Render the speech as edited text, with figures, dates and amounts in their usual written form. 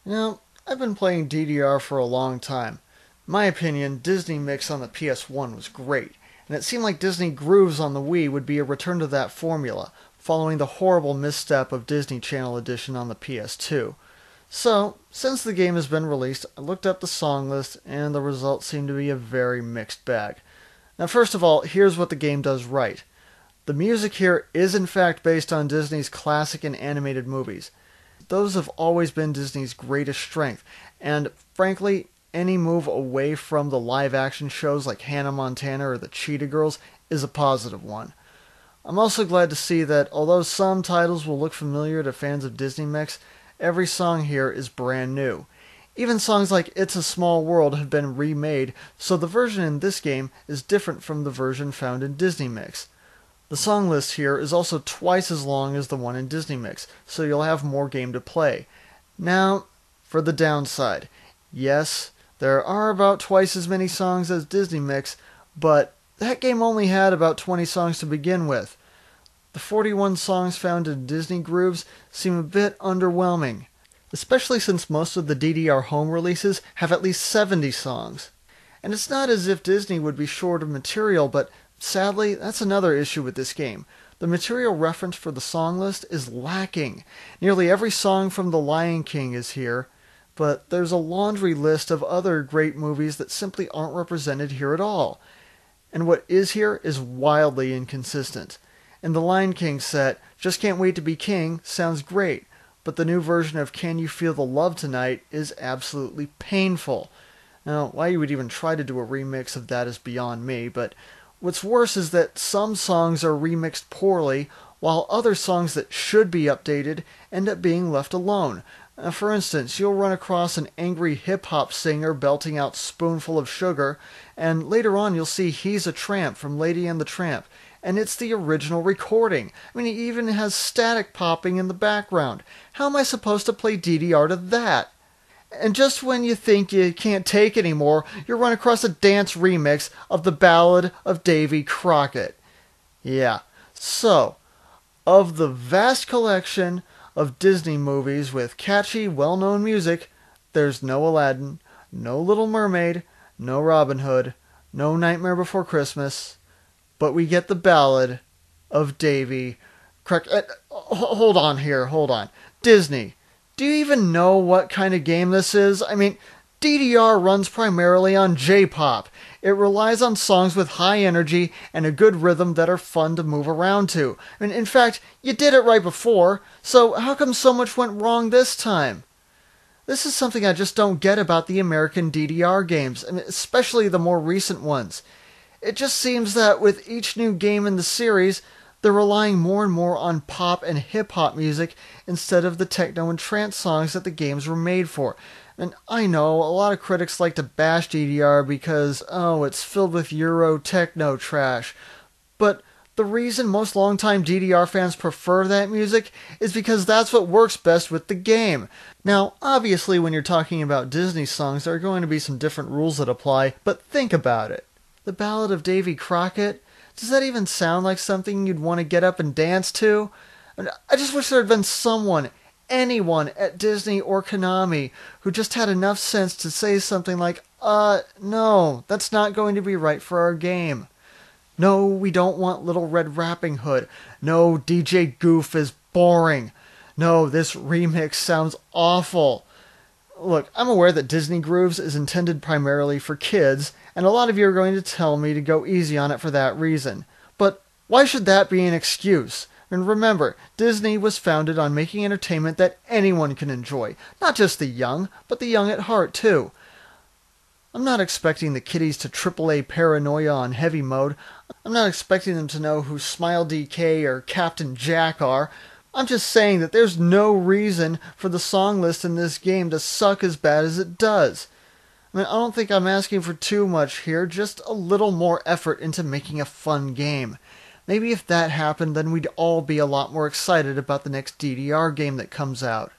Now, I've been playing DDR for a long time. In my opinion, Disney Mix on the PS1 was great, and it seemed like Disney Grooves on the Wii would be a return to that formula, following the horrible misstep of Disney Channel Edition on the PS2. So, since the game has been released, I looked up the song list, and the results seem to be a very mixed bag. Now, first of all, here's what the game does right. The music here is in fact based on Disney's classic and animated movies. Those have always been Disney's greatest strength, and frankly, any move away from the live-action shows like Hannah Montana or the Cheetah Girls is a positive one. I'm also glad to see that although some titles will look familiar to fans of Disney Mix, every song here is brand new. Even songs like It's a Small World have been remade, so the version in this game is different from the version found in Disney Mix. The song list here is also twice as long as the one in Disney Mix, so you'll have more game to play. Now, for the downside. Yes, there are about twice as many songs as Disney Mix, but that game only had about 20 songs to begin with. The 41 songs found in Disney Grooves seem a bit underwhelming, especially since most of the DDR home releases have at least 70 songs. And it's not as if Disney would be short of material, but sadly, that's another issue with this game. The material reference for the song list is lacking. Nearly every song from The Lion King is here, but there's a laundry list of other great movies that simply aren't represented here at all. And what is here is wildly inconsistent. In the Lion King set, Just Can't Wait to Be King sounds great, but the new version of Can You Feel the Love Tonight is absolutely painful. Now, why you would even try to do a remix of that is beyond me, but what's worse is that some songs are remixed poorly, while other songs that should be updated end up being left alone. For instance, you'll run across an angry hip-hop singer belting out Spoonful of Sugar, and later on you'll see He's a Tramp from Lady and the Tramp, and it's the original recording. I mean, it even has static popping in the background. How am I supposed to play DDR to that? And just when you think you can't take anymore, you'll run across a dance remix of the Ballad of Davy Crockett. Yeah, so, of the vast collection of Disney movies with catchy, well-known music, there's no Aladdin, no Little Mermaid, no Robin Hood, no Nightmare Before Christmas, but we get the Ballad of Davy Crockett. Hold on. Disney, do you even know what kind of game this is? I mean, DDR runs primarily on J-pop. It relies on songs with high energy and a good rhythm that are fun to move around to. I mean, in fact, you did it right before, so how come so much went wrong this time? This is something I just don't get about the American DDR games, I mean, especially the more recent ones. It just seems that with each new game in the series, they're relying more and more on pop and hip-hop music instead of the techno and trance songs that the games were made for. And I know, a lot of critics like to bash DDR because, it's filled with Euro techno trash. But the reason most longtime DDR fans prefer that music is because that's what works best with the game. Now, obviously when you're talking about Disney songs, there are going to be some different rules that apply, but think about it. The Ballad of Davy Crockett? Does that even sound like something you'd want to get up and dance to? I just wish there had been someone, anyone at Disney or Konami who just had enough sense to say something like, no, that's not going to be right for our game. No, we don't want Little Red Rapping Hood. No, DJ Goof is boring. No, this remix sounds awful. Look, I'm aware that Disney Grooves is intended primarily for kids, and a lot of you are going to tell me to go easy on it for that reason. But why should that be an excuse? And remember, Disney was founded on making entertainment that anyone can enjoy. Not just the young, but the young at heart, too. I'm not expecting the kiddies to AAA paranoia on heavy mode. I'm not expecting them to know who Smile DK or Captain Jack are. I'm just saying that there's no reason for the song list in this game to suck as bad as it does. I mean, I don't think I'm asking for too much here, just a little more effort into making a fun game. Maybe if that happened, then we'd all be a lot more excited about the next DDR game that comes out.